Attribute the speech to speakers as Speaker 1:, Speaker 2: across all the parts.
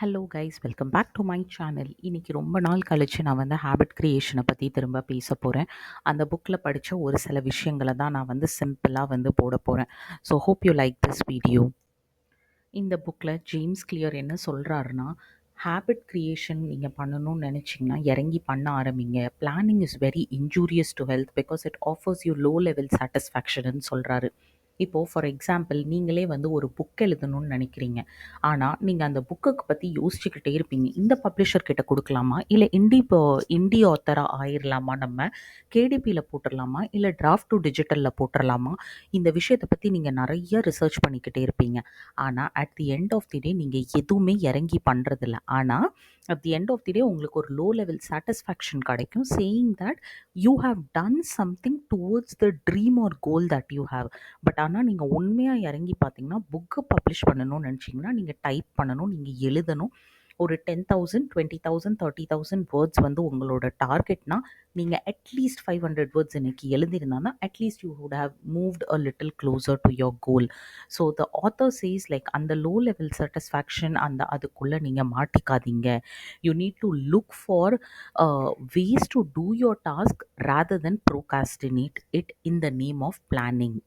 Speaker 1: Hello guys, welcome back to my channel. இன்னைக்கு ரொம்ப நாள் கழிச்சு நான் வந்து ஹேபிட் கிரியேஷனை பற்றி திரும்ப பேச போகிறேன். அந்த புக்கில் படித்த ஒரு சில விஷயங்களை தான் நான் வந்து சிம்பிளாக வந்து போட போகிறேன். So hope you like this video. இந்த புக்கில் ஜேம்ஸ் கிளியர் என்ன சொல்கிறாருன்னா, ஹேபிட் கிரியேஷன் நீங்கள் பண்ணணும்னு நினச்சிங்கன்னா இறங்கி பண்ண ஆரம்பிங்க. Planning is very injurious to health because it offers you low level சாட்டிஸ்ஃபேக்ஷன்னு சொல்கிறாரு. இப்போது ஃபார் எக்ஸாம்பிள் நீங்களே வந்து ஒரு புக் எழுதணும்னு நினைக்கிறீங்க. ஆனால் நீங்கள் அந்த புக்குக்கு பற்றி யோசிச்சுக்கிட்டே இருப்பீங்க. இந்த பப்ளிஷர் கிட்ட கொடுக்கலாமா, இல்லை இண்டி ஆத்தராக ஆயிரலாமா, நம்ம கேடிபியில் போட்டுடலாமா, இல்லை டிராஃப்ட் டு டிஜிட்டலில் போட்டுடலாமா, இந்த விஷயத்தை பற்றி நீங்கள் நிறைய ரிசர்ச் பண்ணிக்கிட்டே இருப்பீங்க. ஆனால் at the end of the day நீங்கள் எதுவுமே இறங்கி பண்ணுறதில்ல. ஆனால் at the end of the day உங்களுக்கு ஒரு லோ லெவல் சாட்டிஸ்ஃபேக்ஷன் கிடைக்கும், saying that you have done something towards the dream or goal that you have. But ஆனால் நீங்கள் உண்மையாக இறங்கி பார்த்தீங்கன்னா, புக்கு பப்ளிஷ் பண்ணணும்னு நினச்சிங்கன்னா நீங்கள் டைப் பண்ணணும், நீங்கள் எழுதணும். ஒரு 10,000 20,000 30,000 வேர்ட்ஸ் வந்து உங்களோட டார்கெட்னா, நீங்கள் அட்லீஸ்ட் 500 வேர்ட்ஸ் இன்னைக்கு எழுதியிருந்தாங்கன்னா at least you would have moved a little closer to your goal. So the author says like அந்த லோ லெவல் சாட்டிஸ்ஃபேக்ஷன் அதுக்குள்ளே நீங்கள் மாட்டிக்காதீங்க. You need to look for ways to do your task rather than procrastinate it in the name of planning.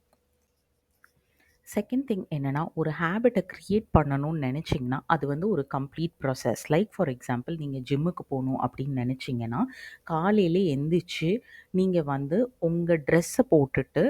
Speaker 1: Second thing என்னென்னா, ஒரு ஹேபிட்டை create பண்ணணும்னு நினச்சிங்கன்னா அது வந்து ஒரு complete process. Like for example நீங்கள் ஜிம்முக்கு போகணும் அப்படின்னு நினச்சிங்கன்னா, காலையிலே எந்திரிச்சு நீங்கள் வந்து உங்கள் ட்ரெஸ்ஸை போட்டுட்டு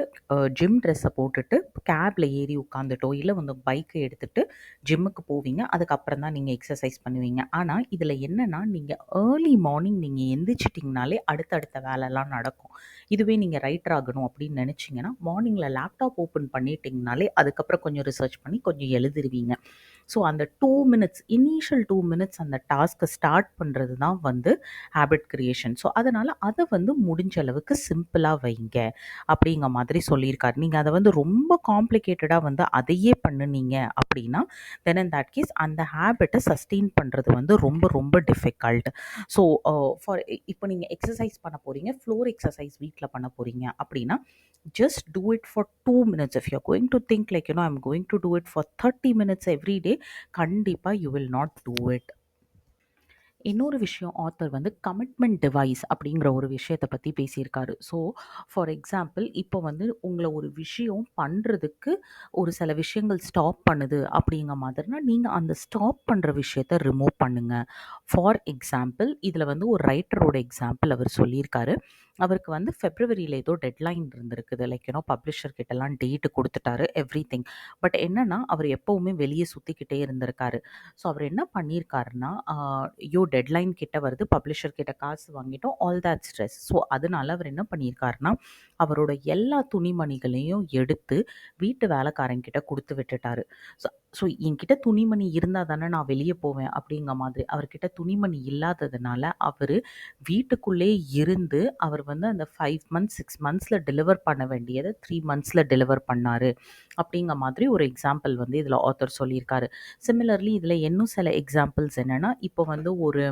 Speaker 1: ஜிம் ட்ரெஸ்ஸை போட்டுட்டு கேபில் ஏறி உட்காந்துட்டோ இல்லை வந்து பைக்கை எடுத்துகிட்டு ஜிம்முக்கு போவீங்க. அதுக்கப்புறம் தான் நீங்கள் எக்ஸசைஸ் பண்ணுவீங்க. ஆனால் இதில் என்னென்னா, நீங்கள் ஏர்லி மார்னிங் நீங்கள் எந்திரிச்சிட்டிங்கனாலே அடுத்தடுத்த வேலைலாம் நடக்கும். இதுவே நீங்கள் ரைட்டர் ஆகணும் அப்படின்னு நினச்சிங்கன்னா மார்னிங்கில் லேப்டாப் ஓப்பன் பண்ணிட்டீங்கனாலே அதுக்கப்புறம் கொஞ்சம் ரிசர்ச் பண்ணி கொஞ்சம் எழுதிருவீங்க. ஸோ அந்த 2 மினிட்ஸ், இனிஷியல் 2 மினிட்ஸ் அந்த டாஸ்க்கை ஸ்டார்ட் பண்ணுறது தான் வந்து ஹேபிட் கிரியேஷன். ஸோ அதனால் அதை வந்து முடிஞ்ச அளவுக்கு சிம்பிளாக வைங்க அப்படிங்கிற மாதிரி சொல்லியிருக்காரு. நீங்கள் அதை வந்து ரொம்ப காம்ப்ளிகேட்டடாக வந்து அதையே பண்ணுனீங்க அப்படின்னா தென் இன் தட் கேஸ் அந்த ஹேபிட்டை சஸ்டெயின் பண்ணுறது வந்து ரொம்ப ரொம்ப டிஃபிகல்ட். ஸோ இப்போ நீங்கள் எக்ஸசைஸ் பண்ண போகிறீங்க, ஃப்ளோர் எக்ஸசைஸ் வீட்டில் பண்ண போகிறீங்க அப்படின்னா just do it for 2 minutes. If you're going to think like, I'm going to do it for 30 minutes every day, kandipa you will not do it. இன்னொரு விஷயம், ஆத்தர் வந்து கமிட்மெண்ட் டிவைஸ் அப்படிங்கிற ஒரு விஷயத்தை பற்றி பேசியிருக்காரு. ஸோ ஃபார் எக்ஸாம்பிள் இப்போ வந்து உங்களை ஒரு விஷயம் பண்ணுறதுக்கு ஒரு சில விஷயங்கள் ஸ்டாப் பண்ணுது அப்படிங்கிற மாதிரினா நீங்கள் அந்த ஸ்டாப் பண்ணுற விஷயத்த ரிமூவ் பண்ணுங்கள். ஃபார் எக்ஸாம்பிள் இதில் வந்து ஒரு ரைட்டரோட எக்ஸாம்பிள் அவர் சொல்லியிருக்காரு. அவருக்கு வந்து ஃபெப்ரவரியில் ஏதோ டெட்லைன் இருந்திருக்குது. லைக் பப்ளிஷர் கிட்டலாம் டேட்டு கொடுத்துட்டாரு, எவ்ரி திங். பட் என்னென்னா அவர் எப்போவுமே வெளியே சுற்றிக்கிட்டே இருந்திருக்காரு. ஸோ அவர் என்ன பண்ணியிருக்காருன்னா, ஐயோ டெட்லைன் கிட்ட வருது, பப்ளிஷர் கிட்ட காசு வாங்கிட்டோம், ஆல் தட் ஸ்ட்ரெஸ். ஸோ அதனால அவர் என்ன பண்ணியிருக்காருன்னா, அவரோட எல்லா துணிமணிகளையும் எடுத்து வீட்டு வேலைக்காரங்கிட்ட கொடுத்து விட்டுட்டாரு. ஸோ ஸோ என்கிட்ட துணிமணி இருந்தால் தானே நான் வெளியே போவேன் அப்படிங்கிற மாதிரி. அவர்கிட்ட துணிமணி இல்லாததுனால அவர் வீட்டுக்குள்ளே இருந்து அவர் வந்து அந்த 5 மந்த்ஸ் 6 மந்த்ஸில் டெலிவர் பண்ண வேண்டியதை 3 மந்த்ஸில் டெலிவர் பண்ணார் அப்படிங்கிற மாதிரி ஒரு எக்ஸாம்பிள் வந்து இதில் ஆத்தர் சொல்லியிருக்காரு. சிமிலர்லி இதில் இன்னும் சில எக்ஸாம்பிள்ஸ் என்னென்னா, இப்போ வந்து ஒரு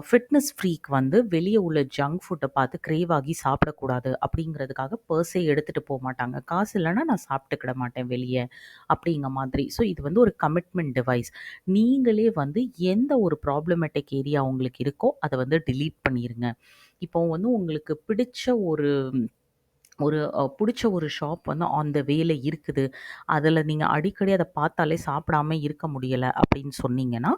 Speaker 1: ஃபிட்னஸ் ஃப்ரீக் வந்து வெளியே உள்ள ஜங்க் ஃபுட்டை பார்த்து கிரேவ் ஆகி சாப்பிடக்கூடாது அப்படிங்கிறதுக்காக பர்ஸே எடுத்துகிட்டு போக மாட்டாங்க. காசு இல்லைன்னா நான் சாப்பிட்டுக்கிட மாட்டேன் வெளியே அப்படிங்கிற மாதிரி. ஸோ இது வந்து ஒரு கமிட்மெண்ட் டிவைஸ். நீங்களே வந்து எந்த ஒரு ப்ராப்ளமேட்டிக் ஏரியா உங்களுக்கு இருக்கோ அதை வந்து delete பண்ணிடுங்க. இப்போ வந்து உங்களுக்கு பிடிச்ச ஒரு ஒரு பிடிச்ச ஒரு ஷாப் வந்து ஆன் த வேல இருக்குது. அதில் நீங்கள் அடிக்கடி அதை பார்த்தாலே சாப்பிடாம இருக்க முடியலை அப்படின்னு சொன்னீங்கன்னா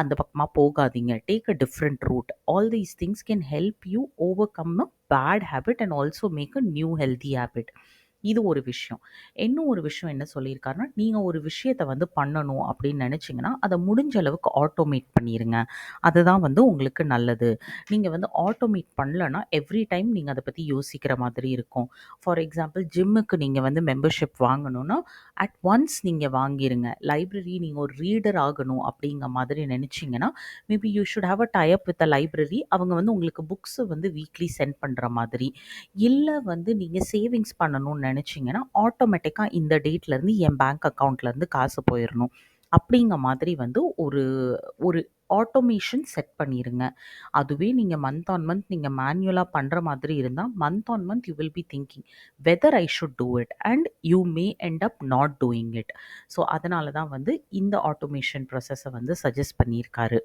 Speaker 1: அந்த பக்கமாக போகாதீங்க. Take a different route. All these things can help you overcome a bad habit and also make a new healthy habit. இது ஒரு விஷயம். இன்னும் ஒரு விஷயம் என்ன சொல்லியிருக்காருன்னா, நீங்கள் ஒரு விஷயத்தை வந்து பண்ணணும் அப்படின்னு நினச்சிங்கன்னா அதை முடிஞ்ச அளவுக்கு ஆட்டோமேட் பண்ணிடுங்க. அதுதான் வந்து உங்களுக்கு நல்லது. நீங்கள் வந்து ஆட்டோமேட் பண்ணலன்னா எவ்ரி டைம் நீங்கள் அதை பற்றி யோசிக்கிற மாதிரி இருக்கும். ஃபார் எக்ஸாம்பிள் ஜிம்முக்கு நீங்கள் வந்து மெம்பர்ஷிப் வாங்கணும்னா அட் ஒன்ஸ் நீங்கள் வாங்கிருங்க. லைப்ரரி நீங்கள் ஒரு ரீடர் ஆகணும் அப்படிங்கிற மாதிரி நினச்சிங்கன்னா maybe you should have a type with a library. அவங்க வந்து உங்களுக்கு புக்ஸை வந்து வீக்லி சென்ட் பண்ணுற மாதிரி. இல்லை வந்து நீங்கள் சேவிங்ஸ் பண்ணணும்னு நினச்சிங்கன்னா ஆட்டோமேட்டிக்காக இந்த டேட்லேருந்து என் பேங்க் அக்கௌண்ட்லேருந்து காசு போயிடணும் அப்படிங்கிற மாதிரி வந்து ஒரு ஒரு ஆட்டோமேஷன் செட் பண்ணிருங்க. அதுவே நீங்க மந்த் ஆன் மந்த் நீங்க மேன்யுவலா பண்ற மாதிரி இருந்தா, month on month you will be thinking whether I should do it and you may end up not doing it. So அதனால தான் வந்து இந்த ஆட்டோமேஷன் ப்ராசஸை வந்து சஜஸ்ட் பண்ணியிருக்காரு.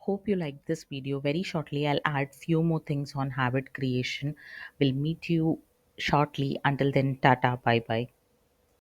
Speaker 1: Hope you like this video. Very shortly, I'll add few more things on habit creation. We'll meet you shortly. Until then, tata, bye bye.